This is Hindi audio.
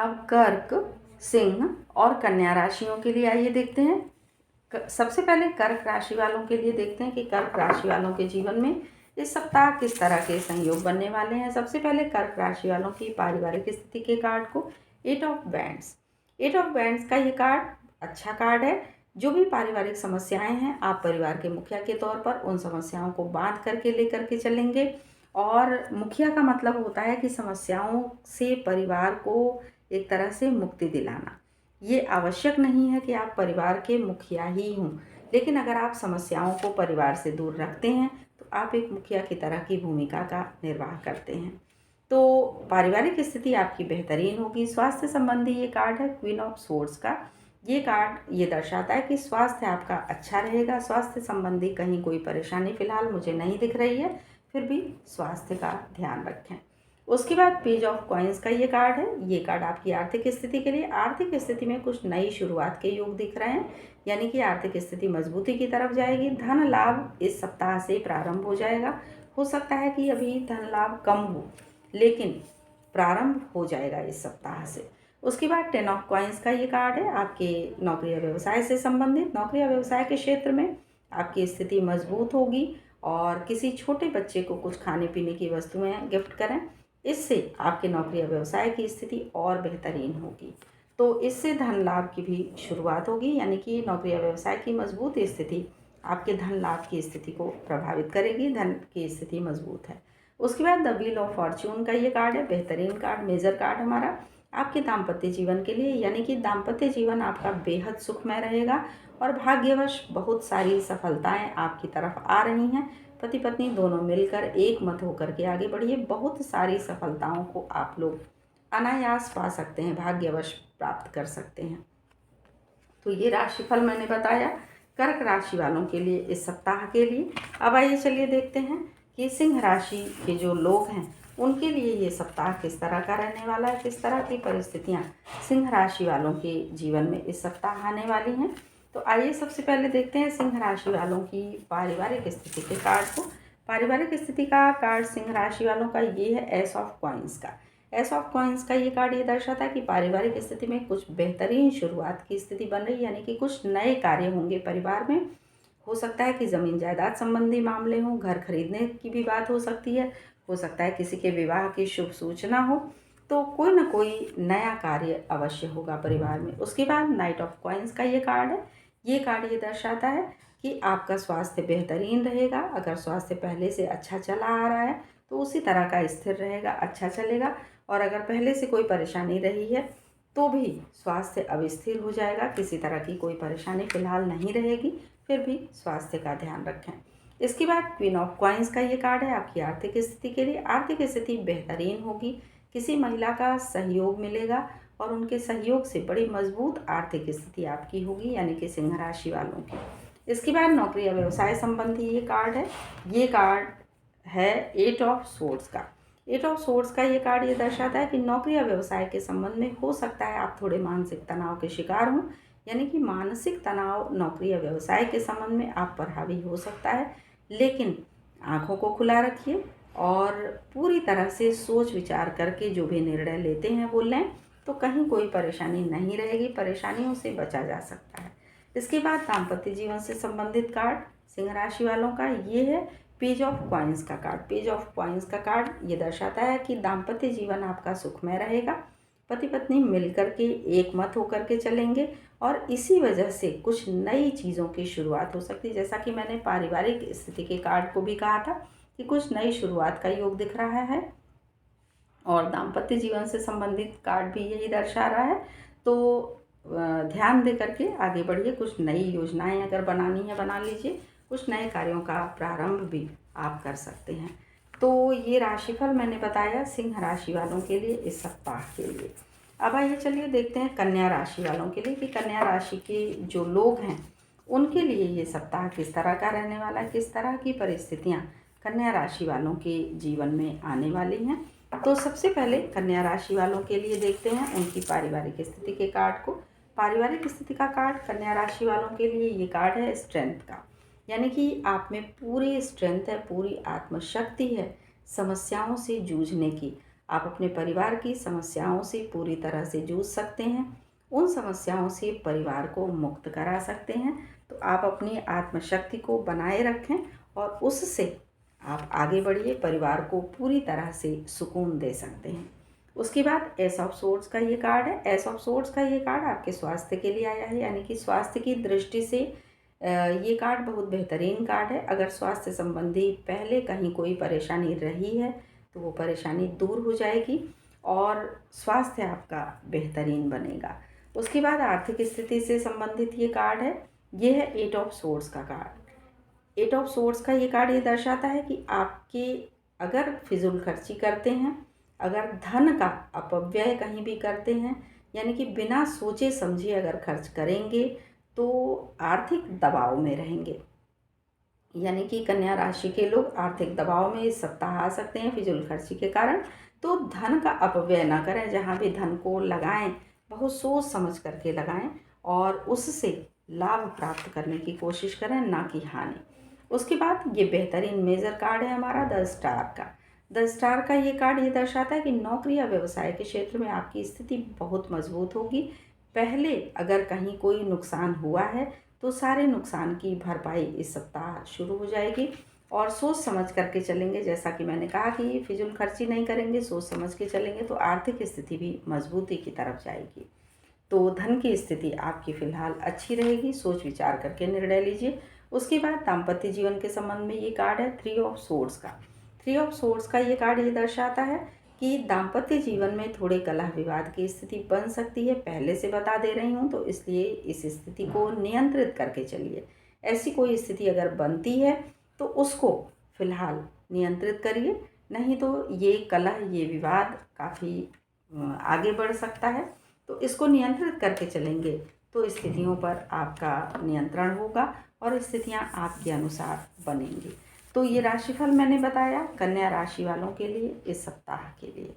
अब कर्क, सिंह और कन्या राशियों के लिए आइए देखते हैं। सबसे पहले कर्क राशि वालों के लिए देखते हैं कि कर्क राशि वालों के जीवन में इस सप्ताह किस तरह के संयोग बनने वाले हैं। सबसे पहले कर्क राशि वालों की पारिवारिक स्थिति के कार्ड को eight of wands. Eight of wands का ये कार्ड अच्छा कार्ड है। जो भी पारिवारिक समस्याएं हैं, आप परिवार के मुखिया के तौर पर उन समस्याओं को बांध करके लेकर के चलेंगे। और मुखिया का मतलब होता है कि समस्याओं से परिवार को एक तरह से मुक्ति दिलाना। ये आवश्यक नहीं है कि आप परिवार के मुखिया ही हों, लेकिन अगर आप समस्याओं को परिवार से दूर रखते हैं तो आप एक मुखिया की तरह की भूमिका का निर्वाह करते हैं। तो पारिवारिक स्थिति आपकी बेहतरीन होगी। स्वास्थ्य संबंधी ये कार्ड है क्वीन ऑफ सोर्ड्स का। ये कार्ड ये दर्शाता है कि स्वास्थ्य आपका अच्छा रहेगा। स्वास्थ्य संबंधी कहीं कोई परेशानी फ़िलहाल मुझे नहीं दिख रही है, फिर भी स्वास्थ्य का ध्यान रखें। उसके बाद पेज ऑफ कॉइन्स का ये कार्ड है। ये कार्ड आपकी आर्थिक स्थिति के लिए, आर्थिक स्थिति में कुछ नई शुरुआत के योग दिख रहे हैं, यानी कि आर्थिक स्थिति मजबूती की तरफ जाएगी। धन लाभ इस सप्ताह से प्रारंभ हो जाएगा। हो सकता है कि अभी धन लाभ कम हो, लेकिन प्रारंभ हो जाएगा इस सप्ताह से। उसके बाद टेन ऑफ कॉइन्स का ये कार्ड है आपके नौकरी या व्यवसाय से संबंधित। नौकरी या व्यवसाय के क्षेत्र में आपकी स्थिति मजबूत होगी और किसी छोटे बच्चे को कुछ खाने पीने की वस्तुएं गिफ्ट करें। इससे आपके नौकरी या व्यवसाय की स्थिति और बेहतरीन होगी। तो इससे धन लाभ की भी शुरुआत होगी, यानी कि नौकरी या व्यवसाय की मजबूत स्थिति आपके धन लाभ की स्थिति को प्रभावित करेगी। धन की स्थिति मजबूत है। उसके बाद द व्हील ऑफ फॉर्च्यून का ये कार्ड है, बेहतरीन कार्ड, मेजर कार्ड हमारा आपके दाम्पत्य जीवन के लिए, यानी कि दाम्पत्य जीवन आपका बेहद सुखमय रहेगा और भाग्यवश बहुत सारी सफलताएं आपकी तरफ आ रही हैं। पति पत्नी दोनों मिलकर एक मत होकर के आगे बढ़िए। बहुत सारी सफलताओं को आप लोग अनायास पा सकते हैं, भाग्यवश प्राप्त कर सकते हैं। तो ये राशिफल मैंने बताया कर्क राशि वालों के लिए इस सप्ताह के लिए। अब आइए चलिए देखते हैं कि सिंह राशि के जो लोग हैं उनके लिए ये सप्ताह किस तरह का रहने वाला है, किस तरह की परिस्थितियाँ सिंह राशि वालों के जीवन में इस सप्ताह आने वाली हैं। तो आइए सबसे पहले देखते हैं सिंह राशि वालों की पारिवारिक स्थिति के कार्ड को। पारिवारिक स्थिति का कार्ड सिंह राशि वालों का ये है एस ऑफ कॉइन्स का। एस ऑफ कॉइन्स का ये कार्ड ये दर्शाता है कि पारिवारिक स्थिति में कुछ बेहतरीन शुरुआत की स्थिति बन रही है, यानी कि कुछ नए कार्य होंगे परिवार में। हो सकता है कि ज़मीन जायदाद संबंधी मामले हों, घर खरीदने की भी बात हो सकती है। हो सकता है किसी के विवाह की शुभ सूचना हो। तो कोई ना कोई नया कार्य अवश्य होगा परिवार में। उसके बाद नाइट ऑफ कॉइन्स का ये कार्ड है। ये कार्ड ये दर्शाता है कि आपका स्वास्थ्य बेहतरीन रहेगा। अगर स्वास्थ्य पहले से अच्छा चला आ रहा है तो उसी तरह का स्थिर रहेगा, अच्छा चलेगा। और अगर पहले से कोई परेशानी रही है तो भी स्वास्थ्य अब स्थिर हो जाएगा। किसी तरह की कोई परेशानी फिलहाल नहीं रहेगी, फिर भी स्वास्थ्य का ध्यान रखें। इसके बाद क्वीन ऑफ कॉइन्स का ये कार्ड है आपकी आर्थिक स्थिति के लिए। आर्थिक स्थिति बेहतरीन होगी। किसी महिला का सहयोग मिलेगा और उनके सहयोग से बड़ी मजबूत आर्थिक स्थिति आपकी होगी, यानी कि सिंह राशि वालों की। इसके बाद नौकरी या व्यवसाय संबंधी ये कार्ड है। ये कार्ड है एट ऑफ सोर्ड्स का। एट ऑफ सोर्ड्स का ये कार्ड ये दर्शाता है कि नौकरी या व्यवसाय के संबंध में हो सकता है आप थोड़े मानसिक तनाव के शिकार हों, यानी कि मानसिक तनाव नौकरी या व्यवसाय के संबंध में आप पर हावी हो सकता है। लेकिन आँखों को खुला रखिए और पूरी तरह से सोच विचार करके जो भी निर्णय लेते हैं वो लें, तो कहीं कोई परेशानी नहीं रहेगी, परेशानियों से बचा जा सकता है। इसके बाद दाम्पत्य जीवन से संबंधित कार्ड सिंह राशि वालों का ये है पेज ऑफ कॉइन्स का कार्ड। पेज ऑफ कॉइन्स का कार्ड ये दर्शाता है कि दाम्पत्य जीवन आपका सुखमय रहेगा। पति पत्नी मिलकर के एक मत होकर के चलेंगे और इसी वजह से कुछ नई चीज़ों की शुरुआत हो सकती है। जैसा कि मैंने पारिवारिक स्थिति के कार्ड को भी कहा था कि कुछ नई शुरुआत का योग दिख रहा है और दाम्पत्य जीवन से संबंधित कार्ड भी यही दर्शा रहा है। तो ध्यान दे करके आगे बढ़िए। कुछ नई योजनाएं अगर बनानी है बना लीजिए। कुछ नए कार्यों का प्रारंभ भी आप कर सकते हैं। तो ये राशिफल मैंने बताया सिंह राशि वालों के लिए इस सप्ताह के लिए। अब आइए चलिए देखते हैं कन्या राशि वालों के लिए कि कन्या राशि के जो लोग हैं उनके लिए ये सप्ताह किस तरह का रहने वाला है, किस तरह की परिस्थितियाँ कन्या राशि वालों के जीवन में आने वाली हैं। तो सबसे पहले कन्या राशि वालों के लिए देखते हैं उनकी पारिवारिक स्थिति के कार्ड को। पारिवारिक स्थिति का कार्ड कन्या राशि वालों के लिए ये कार्ड है स्ट्रेंथ का, यानी कि आप में पूरी स्ट्रेंथ है, पूरी आत्मशक्ति है समस्याओं से जूझने की। आप अपने परिवार की समस्याओं से पूरी तरह से जूझ सकते हैं, उन समस्याओं से परिवार को मुक्त करा सकते हैं। तो आप अपनी आत्मशक्ति को बनाए रखें और उससे आप आगे बढ़िए, परिवार को पूरी तरह से सुकून दे सकते हैं। उसके बाद एस ऑफ सोर्ड्स का ये कार्ड है। एस ऑफ सोर्ड्स का ये कार्ड आपके स्वास्थ्य के लिए आया है, यानी कि स्वास्थ्य की दृष्टि से ये कार्ड बहुत बेहतरीन कार्ड है। अगर स्वास्थ्य संबंधी पहले कहीं कोई परेशानी रही है तो वो परेशानी दूर हो जाएगी और स्वास्थ्य आपका बेहतरीन बनेगा। उसके बाद आर्थिक स्थिति से संबंधित ये कार्ड है, ये है एट ऑफ सोर्ड्स का कार्ड। एट ऑफ सोर्ड्स का ये कार्ड ये दर्शाता है कि आपके अगर फिजूल खर्ची करते हैं, अगर धन का अपव्यय कहीं भी करते हैं, यानी कि बिना सोचे समझे अगर खर्च करेंगे तो आर्थिक दबाव में रहेंगे। यानी कि कन्या राशि के लोग आर्थिक दबाव में इस सप्ताह आ सकते हैं फिजूल खर्ची के कारण। तो धन का अपव्यय ना करें, जहाँ भी धन को लगाएं बहुत सोच समझ करके लगाएं और उससे लाभ प्राप्त करने की कोशिश करें, ना कि हानि। उसके बाद ये बेहतरीन मेजर कार्ड है हमारा द स्टार का। द स्टार का ये कार्ड ये दर्शाता है कि नौकरी या व्यवसाय के क्षेत्र में आपकी स्थिति बहुत मजबूत होगी। पहले अगर कहीं कोई नुकसान हुआ है तो सारे नुकसान की भरपाई इस सप्ताह शुरू हो जाएगी और सोच समझ करके चलेंगे। जैसा कि मैंने कहा कि फिजूल खर्ची नहीं करेंगे, सोच समझ के चलेंगे तो आर्थिक स्थिति भी मजबूती की तरफ जाएगी। तो धन की स्थिति आपकी फ़िलहाल अच्छी रहेगी, सोच विचार करके निर्णय लीजिए। उसके बाद दाम्पत्य जीवन के संबंध में ये कार्ड है थ्री ऑफ सोर्ड्स का। थ्री ऑफ सोर्ड्स का ये कार्ड ये दर्शाता है कि दाम्पत्य जीवन में थोड़े कलह विवाद की स्थिति बन सकती है, पहले से बता दे रही हूँ, तो इसलिए इस स्थिति को नियंत्रित करके चलिए। ऐसी कोई स्थिति अगर बनती है तो उसको फ़िलहाल नियंत्रित करिए, नहीं तो ये कलह ये विवाद काफ़ी आगे बढ़ सकता है। तो इसको नियंत्रित करके चलेंगे तो स्थितियों पर आपका नियंत्रण होगा और स्थितियां आपके अनुसार बनेंगी। तो ये राशिफल मैंने बताया कन्या राशि वालों के लिए इस सप्ताह के लिए।